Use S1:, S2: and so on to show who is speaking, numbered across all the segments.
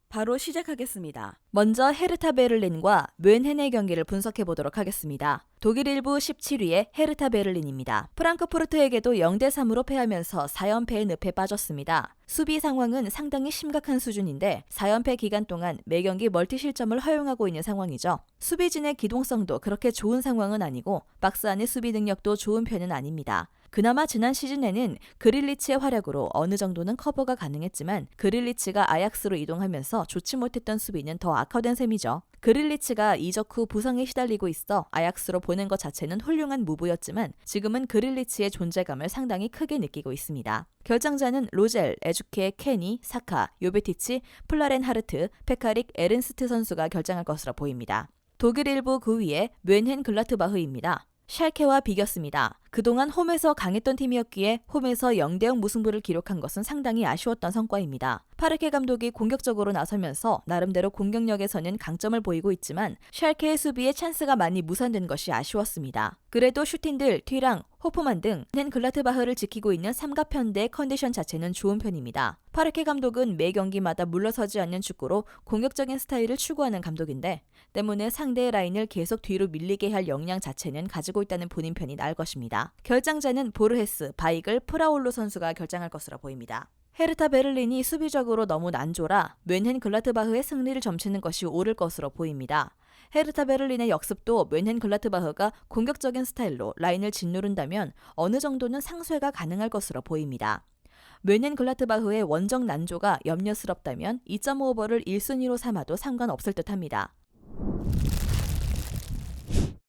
S1: 바로 시작하겠습니다. 먼저 헤르타 베를린과 뮌헨의 경기를 분석해 보도록 하겠습니다. 독일 1부 17위의 헤르타 베를린입니다. 프랑크푸르트에게도 0대3으로 패하면서 4연패의 늪에 빠졌습니다. 수비 상황은 상당히 심각한 수준인데 4연패 기간 동안 매경기 멀티 실점을 허용하고 있는 상황이죠. 수비진의 기동성도 그렇게 좋은 상황은 아니고 박스 안의 수비 능력도 좋은 편은 아닙니다. 그나마 지난 시즌에는 그릴리치의 활약으로 어느 정도는 커버가 가능했지만 그릴리치가 아약스로 이동하면서 좋지 못했던 수비는 더 악화된 셈이죠. 그릴리치가 이적 후 부상에 시달리고 있어 아약스로 보낸 것 자체는 훌륭한 무브였지만 지금은 그릴리치의 존재감을 상당히 크게 느끼고 있습니다. 결장자는 로젤, 에주케, 케니, 사카, 요베티치, 플라렌하르트, 페카릭, 에른스트 선수가 결장할 것으로 보입니다. 독일 1부 9위의 뮌헨 글라트바흐입니다. 샬케와 비겼습니다. 그동안 홈에서 강했던 팀이었기에 홈에서 0대0 무승부를 기록한 것은 상당히 아쉬웠던 성과입니다. 파르케 감독이 공격적으로 나서면서 나름대로 공격력에서는 강점을 보이고 있지만 샬케의 수비에 찬스가 많이 무산된 것이 아쉬웠습니다. 그래도 슈틴들, 튀랑, 호프만 등 글라트바흐를 지키고 있는 삼각편대의 컨디션 자체는 좋은 편입니다. 파르케 감독은 매 경기마다 물러서지 않는 축구로 공격적인 스타일을 추구하는 감독인데 때문에 상대의 라인을 계속 뒤로 밀리게 할 역량 자체는 가지고 있다는 본인 편이 나을 것입니다. 결장자는 보르헤스, 바이글, 프라올로 선수가 결장할 것으로 보입니다. 헤르타 베를린이 수비적으로 너무 난조라 뮌헨 글라트바흐의 승리를 점치는 것이 옳을 것으로 보입니다. 헤르타 베를린의 역습도 뮌헨 글라트바흐가 공격적인 스타일로 라인을 짓누른다면 어느 정도는 상쇄가 가능할 것으로 보입니다. 뮌헨 글라트바흐의 원정 난조가 염려스럽다면 2.5오버를 1순위로 삼아도 상관없을 듯합니다.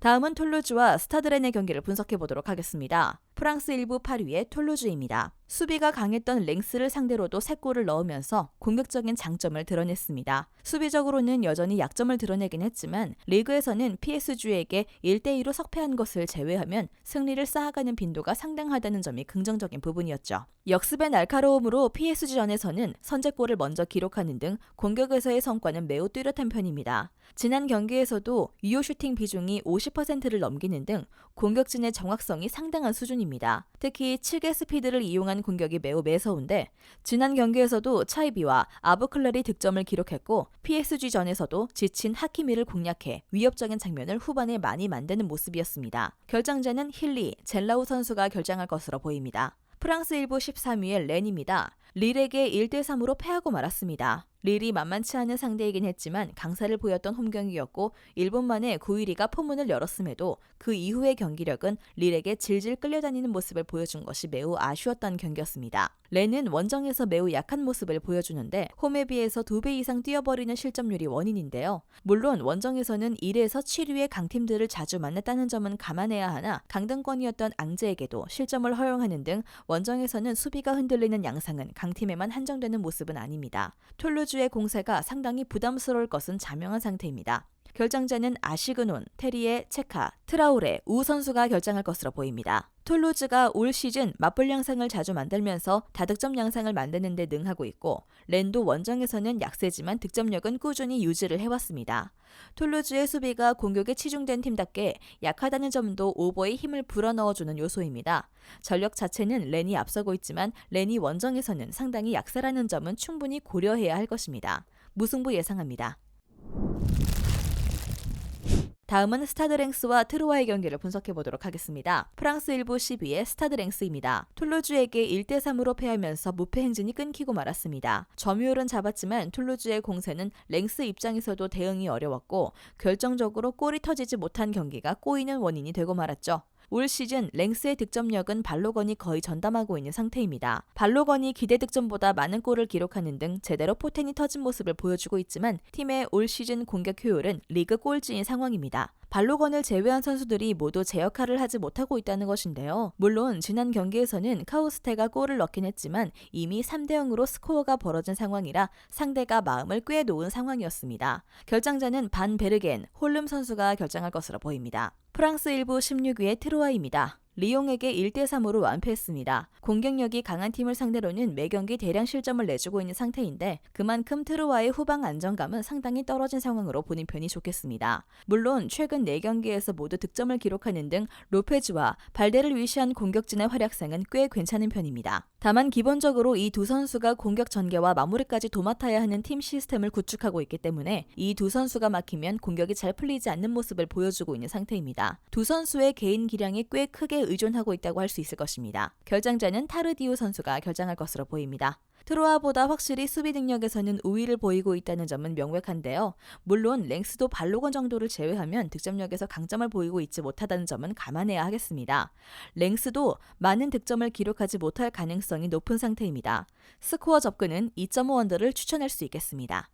S1: 다음은 툴루즈와 스타드렌의 경기를 분석해 보도록 하겠습니다. 프랑스 1부 8위의 툴루즈입니다. 수비가 강했던 랭스를 상대로도 3골을 넣으면서 공격적인 장점을 드러냈습니다. 수비적으로는 여전히 약점을 드러내긴 했지만 리그에서는 PSG에게 1대2로 석패한 것을 제외하면 승리를 쌓아가는 빈도가 상당하다는 점이 긍정적인 부분이었죠. 역습의 날카로움으로 PSG전에서는 선제골을 먼저 기록하는 등 공격에서의 성과는 매우 뚜렷한 편입니다. 지난 경기에서도 유효 슈팅 비중이 50%를 넘기는 등 공격진의 정확성이 상당한 수준입니다. 특히 7개 스피드를 이용한 공격이 매우 매서운데 지난 경기에서도 차이비와 아부클랄이 득점을 기록했고 PSG전에서도 지친 하키미를 공략해 위협적인 장면을 후반에 많이 만드는 모습이었습니다. 결장자는 힐리, 젤라우 선수가 결장할 것으로 보입니다. 프랑스 1부 13위의 렌입니다. 릴에게 1대3으로 패하고 말았습니다. 릴이 만만치 않은 상대이긴 했지만 강사를 보였던 홈경기였고 1분 만에 9위리가 포문을 열었음에도 그 이후의 경기력은 릴에게 질질 끌려다니는 모습을 보여준 것이 매우 아쉬웠던 경기였습니다. 렌은 원정에서 매우 약한 모습을 보여주는데 홈에 비해서 2배 이상 뛰어버리는 실점률이 원인인데요. 물론 원정에서는 1에서 7위의 강팀들을 자주 만났다는 점은 감안해야 하나 강등권이었던 앙제에게도 실점을 허용하는 등 원정에서는 수비가 흔들리는 양상은 강팀에만 한정되는 모습은 아닙니다. 툴루즈의 공세가 상당히 부담스러울 것은 자명한 상태입니다. 결장자는 아시그논, 테리에, 체카, 트라우레, 우 선수가 결장할 것으로 보입니다. 툴루즈가 올 시즌 맞불 양상을 자주 만들면서 다득점 양상을 만드는 데 능하고 있고 렌도 원정에서는 약세지만 득점력은 꾸준히 유지를 해왔습니다. 툴루즈의 수비가 공격에 치중된 팀답게 약하다는 점도 오버에 힘을 불어넣어주는 요소입니다. 전력 자체는 렌이 앞서고 있지만 렌이 원정에서는 상당히 약세라는 점은 충분히 고려해야 할 것입니다. 무승부 예상합니다. 다음은 스타드랭스와 트루와의 경기를 분석해 보도록 하겠습니다. 프랑스 1부 12위의 스타드랭스입니다. 툴루즈에게 1대3으로 패하면서 무패 행진이 끊기고 말았습니다. 점유율은 잡았지만 툴루즈의 공세는 랭스 입장에서도 대응이 어려웠고 결정적으로 골이 터지지 못한 경기가 꼬이는 원인이 되고 말았죠. 올 시즌 랭스의 득점력은 발로건이 거의 전담하고 있는 상태입니다. 발로건이 기대 득점보다 많은 골을 기록하는 등 제대로 포텐이 터진 모습을 보여주고 있지만 팀의 올 시즌 공격 효율은 리그 꼴찌인 상황입니다. 발로건을 제외한 선수들이 모두 제 역할을 하지 못하고 있다는 것인데요. 물론 지난 경기에서는 카우스테가 골을 넣긴 했지만 이미 3대0으로 스코어가 벌어진 상황이라 상대가 마음을 꿰놓은 상황이었습니다. 결장자는 반 베르겐, 홀름 선수가 결장할 것으로 보입니다. 프랑스 1부 16위의 트루아입니다. 리옹에게 1대3으로 완패했습니다. 공격력이 강한 팀을 상대로는 매 경기 대량 실점을 내주고 있는 상태인데 그만큼 트루와의 후방 안정감은 상당히 떨어진 상황으로 보는 편이 좋겠습니다. 물론 최근 4경기에서 모두 득점을 기록하는 등 로페즈와 발데를 위시한 공격진의 활약상은 꽤 괜찮은 편입니다. 다만 기본적으로 이 두 선수가 공격 전개와 마무리까지 도맡아야 하는 팀 시스템을 구축하고 있기 때문에 이 두 선수가 막히면 공격이 잘 풀리지 않는 모습을 보여주고 있는 상태입니다. 두 선수의 개인 기량이 꽤 크게 의존하고 있다고 할 수 있을 것입니다. 결장자는 타르디오 선수가 결장할 것으로 보입니다. 트로아보다 확실히 수비 능력에서는 우위를 보이고 있다는 점은 명백한데요. 물론 랭스도 발로건 정도를 제외하면 득점력에서 강점을 보이고 있지 못하다는 점은 감안해야 하겠습니다. 랭스도 많은 득점을 기록하지 못할 가능성이 높은 상태입니다. 스코어 접근은 2.5 언더를 추천할 수 있겠습니다.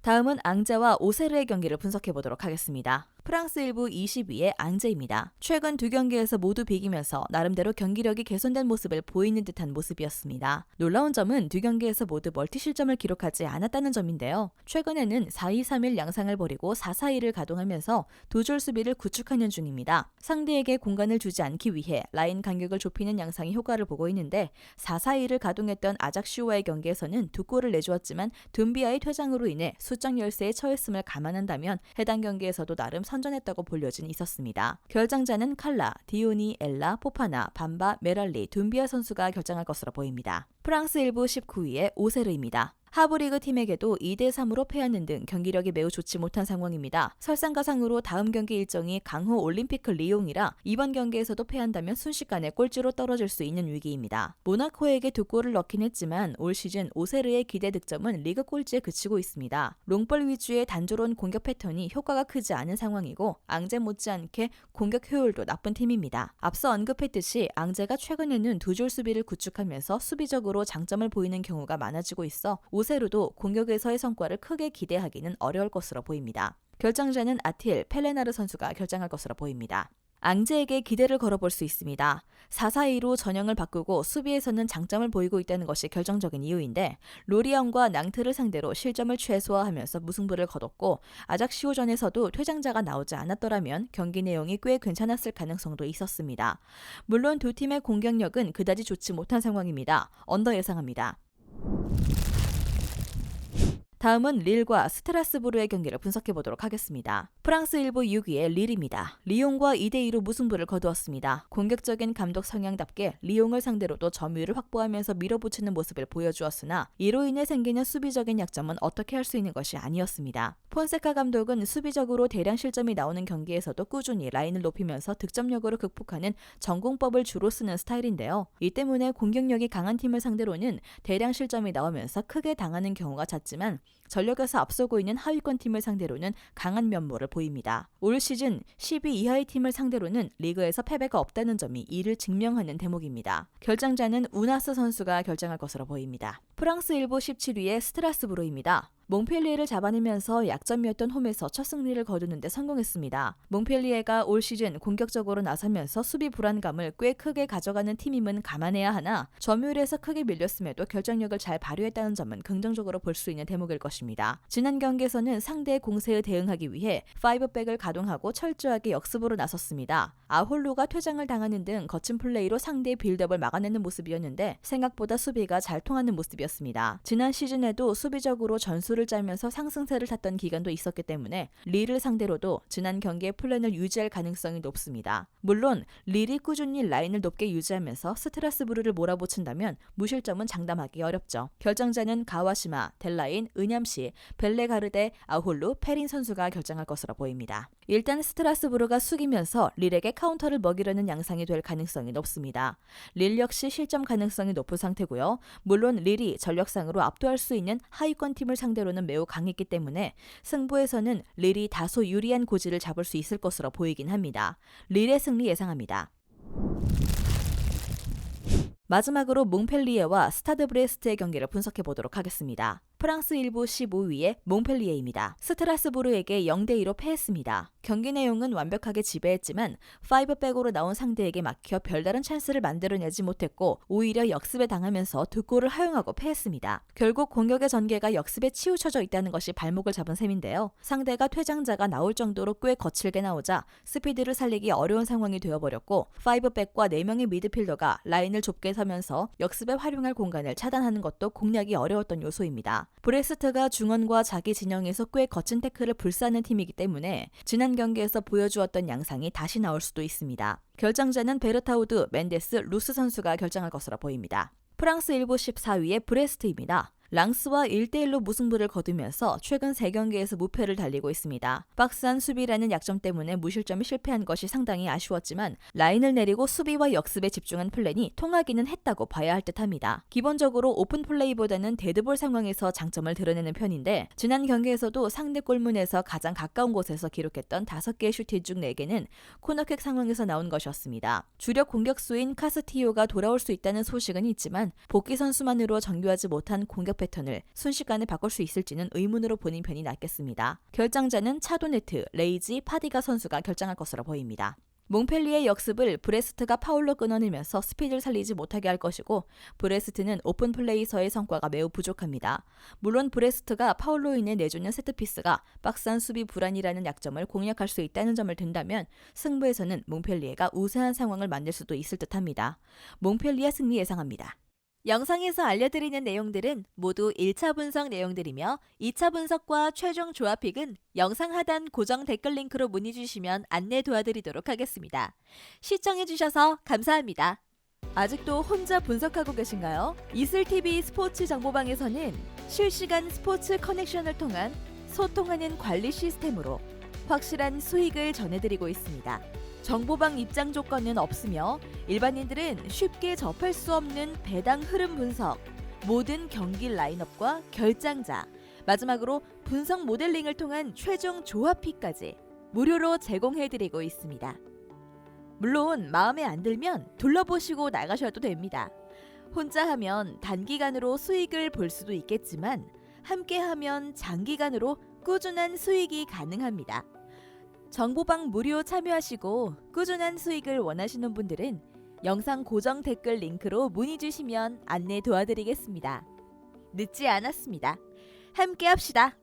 S1: 다음은 앙제와 오세르의 경기를 분석해 보도록 하겠습니다. 프랑스 1부 22의 앙제입니다. 최근 두 경기에서 모두 비기면서 나름대로 경기력이 개선된 모습을 보이는 듯한 모습이었습니다. 놀라운 점은 두 경기에서 모두 멀티 실점을 기록하지 않았다는 점인데요. 최근에는 4-2-3-1 양상을 버리고 4-4-2를 가동하면서 두 줄 수비를 구축하는 중입니다. 상대에게 공간을 주지 않기 위해 라인 간격을 좁히는 양상이 효과를 보고 있는데 4-4-2를 가동했던 아작슈와의 경기에서는 두 골을 내주었지만 둠비아의 퇴장으로 인해 수적 열세에 처했음을 감안한다면 해당 경기에서도 나름 선전했다고 볼 여진이 있었습니다. 결장자는 칼라, 디오니, 엘라, 포파나, 밤바, 메랄리, 둠비아 선수가 결장할 것으로 보입니다. 프랑스 1부 19위의 오세르입니다. 하브리그 팀에게도 2대3으로 패하는 등 경기력이 매우 좋지 못한 상황입니다. 설상가상으로 다음 경기 일정이 강호 올림피크 리옹이라 이번 경기에서도 패한다면 순식간에 꼴찌로 떨어질 수 있는 위기입니다. 모나코에게 두 골을 넣긴 했지만 올 시즌 오세르의 기대 득점은 리그 꼴찌에 그치고 있습니다. 롱볼 위주의 단조로운 공격 패턴이 효과가 크지 않은 상황이고 앙제 못지않게 공격 효율도 나쁜 팀입니다. 앞서 언급했듯이 앙제가 최근에는 두 줄 수비를 구축하면서 수비적으로 장점을 보이는 경우가 많아지고 있어 오세르도 공격에서의 성과를 크게 기대하기는 어려울 것으로 보입니다. 결장자는 아틸, 펠레나르 선수가 결장할 것으로 보입니다. 앙제에게 기대를 걸어볼 수 있습니다. 4-4-2로 전형을 바꾸고 수비에서는 장점을 보이고 있다는 것이 결정적인 이유인데 로리앙과 낭트를 상대로 실점을 최소화하면서 무승부를 거뒀고 아작시오전에서도 퇴장자가 나오지 않았더라면 경기 내용이 꽤 괜찮았을 가능성도 있었습니다. 물론 두 팀의 공격력은 그다지 좋지 못한 상황입니다. 언더 예상합니다. 다음은 릴과 스트라스부르의 경기를 분석해 보도록 하겠습니다. 프랑스 1부 6위의 릴입니다. 리옹과 2대2로 무승부를 거두었습니다. 공격적인 감독 성향답게 리옹을 상대로도 점유율을 확보하면서 밀어붙이는 모습을 보여주었으나 이로 인해 생기는 수비적인 약점은 어떻게 할 수 있는 것이 아니었습니다. 폰세카 감독은 수비적으로 대량 실점이 나오는 경기에서도 꾸준히 라인을 높이면서 득점력으로 극복하는 전공법을 주로 쓰는 스타일인데요. 이 때문에 공격력이 강한 팀을 상대로는 대량 실점이 나오면서 크게 당하는 경우가 잦지만 전력에서 앞서고 있는 하위권 팀을 상대로는 강한 면모를 보입니다. 올 시즌 10위 이하의 팀을 상대로는 리그에서 패배가 없다는 점이 이를 증명하는 대목입니다. 결장자는 우나스 선수가 결장할 것으로 보입니다. 프랑스 1부 17위의 스트라스부르입니다. 몽펠리에를 잡아내면서 약점이었던 홈에서 첫 승리를 거두는 데 성공했습니다. 몽펠리에가 올 시즌 공격적으로 나서면서 수비 불안감을 꽤 크게 가져가는 팀임은 감안해야 하나 점유율에서 크게 밀렸음에도 결정력을 잘 발휘했다는 점은 긍정적으로 볼 수 있는 대목일 것입니다. 지난 경기에서는 상대의 공세에 대응하기 위해 5백을 가동하고 철저하게 역습으로 나섰습니다. 아홀루가 퇴장을 당하는 등 거친 플레이로 상대의 빌드업을 막아내는 모습이었는데 생각보다 수비가 잘 통하는 모습이었습니다. 지난 시즌에도 수비적으로 전술을 짜면서 상승세를 탔던 기간도 있었기 때문에 릴을 상대로도 지난 경기의 플랜을 유지할 가능성이 높습니다. 물론 릴이 꾸준히 라인을 높게 유지하면서 스트라스부르를 몰아붙인다면 무실점은 장담하기 어렵죠. 결정자는 가와시마, 델라인, 은얌시, 벨레가르데, 아홀루, 페린 선수가 결정할 것으로 보입니다. 일단 스트라스부르가 숙이면서 릴에게 카운터를 먹이려는 양상이 될 가능성이 높습니다. 릴 역시 실점 가능성이 높은 상태고요. 물론 릴이 전력상으로 압도할 수 있는 하위권 팀을 상대로는 매우 강했기 때문에 승부에서는 릴이 다소 유리한 고지를 잡을 수 있을 것으로 보이긴 합니다. 릴의 승리 예상합니다. 마지막으로 몽펠리에와 스타드 브레스트의 경기를 분석해 보도록 하겠습니다. 프랑스 1부 15위의 몽펠리에입니다. 스트라스부르에게 0대2로 패했습니다. 경기 내용은 완벽하게 지배했지만 5백으로 나온 상대에게 막혀 별다른 찬스를 만들어내지 못했고 오히려 역습에 당하면서 두 골을 허용하고 패했습니다. 결국 공격의 전개가 역습에 치우쳐져 있다는 것이 발목을 잡은 셈인데요. 상대가 퇴장자가 나올 정도로 꽤 거칠게 나오자 스피드를 살리기 어려운 상황이 되어버렸고 5백과 4명의 미드필더가 라인을 좁게 서면서 역습에 활용할 공간을 차단하는 것도 공략이 어려웠던 요소입니다. 브레스트가 중원과 자기 진영에서 꽤 거친 태클을 불사하는 팀이기 때문에 지난 경기에서 보여주었던 양상이 다시 나올 수도 있습니다. 결정자는 베르타우드, 멘데스, 루스 선수가 결정할 것으로 보입니다. 프랑스 1부 14위의 브레스트입니다. 랑스와 1대1로 무승부를 거두면서 최근 3경기에서 무패를 달리고 있습니다. 박스한 수비라는 약점 때문에 무실점에 실패한 것이 상당히 아쉬웠지만 라인을 내리고 수비와 역습에 집중한 플랜이 통하기는 했다고 봐야 할 듯합니다. 기본적으로 오픈 플레이보다는 데드볼 상황에서 장점을 드러내는 편인데 지난 경기에서도 상대 골문에서 가장 가까운 곳에서 기록했던 5개의 슈팅 중 4개는 코너킥 상황에서 나온 것이었습니다. 주력 공격수인 카스티요가 돌아올 수 있다는 소식은 있지만 복귀 선수만으로 정교하지 못한 공격 패턴을 순식간에 바꿀 수 있을지는 의문으로 보는 편이 낫겠습니다. 결정자는 차도네트, 레이지, 파디가 선수가 결정할 것으로 보입니다. 몽펠리의 역습을 브레스트가 파울로 끊어내면서 스피드를 살리지 못하게 할 것이고 브레스트는 오픈 플레이에서의 성과가 매우 부족합니다. 물론 브레스트가 파울로 인해 내주는 세트피스가 박스한 수비 불안이라는 약점을 공략할 수 있다는 점을 든다면 승부에서는 몽펠리에가 우세한 상황을 만들 수도 있을 듯합니다. 몽펠리에 승리 예상합니다. 영상에서 알려드리는 내용들은 모두 1차 분석 내용들이며 2차 분석과 최종 조합픽은 영상 하단 고정 댓글 링크로 문의 주시면 안내 도와드리도록 하겠습니다. 시청해주셔서 감사합니다. 아직도 혼자 분석하고 계신가요? 이슬TV 스포츠 정보방에서는 실시간 스포츠 커넥션을 통한 소통하는 관리 시스템으로 확실한 수익을 전해드리고 있습니다. 정보방 입장 조건은 없으며 일반인들은 쉽게 접할 수 없는 배당 흐름 분석, 모든 경기 라인업과 결장자, 마지막으로 분석 모델링을 통한 최종 조합픽까지 무료로 제공해드리고 있습니다. 물론 마음에 안 들면 둘러보시고 나가셔도 됩니다. 혼자 하면 단기간으로 수익을 볼 수도 있겠지만 함께하면 장기간으로 꾸준한 수익이 가능합니다. 정보방 무료 참여하시고 꾸준한 수익을 원하시는 분들은 영상 고정 댓글 링크로 문의 주시면 안내 도와드리겠습니다. 늦지 않았습니다. 함께 합시다.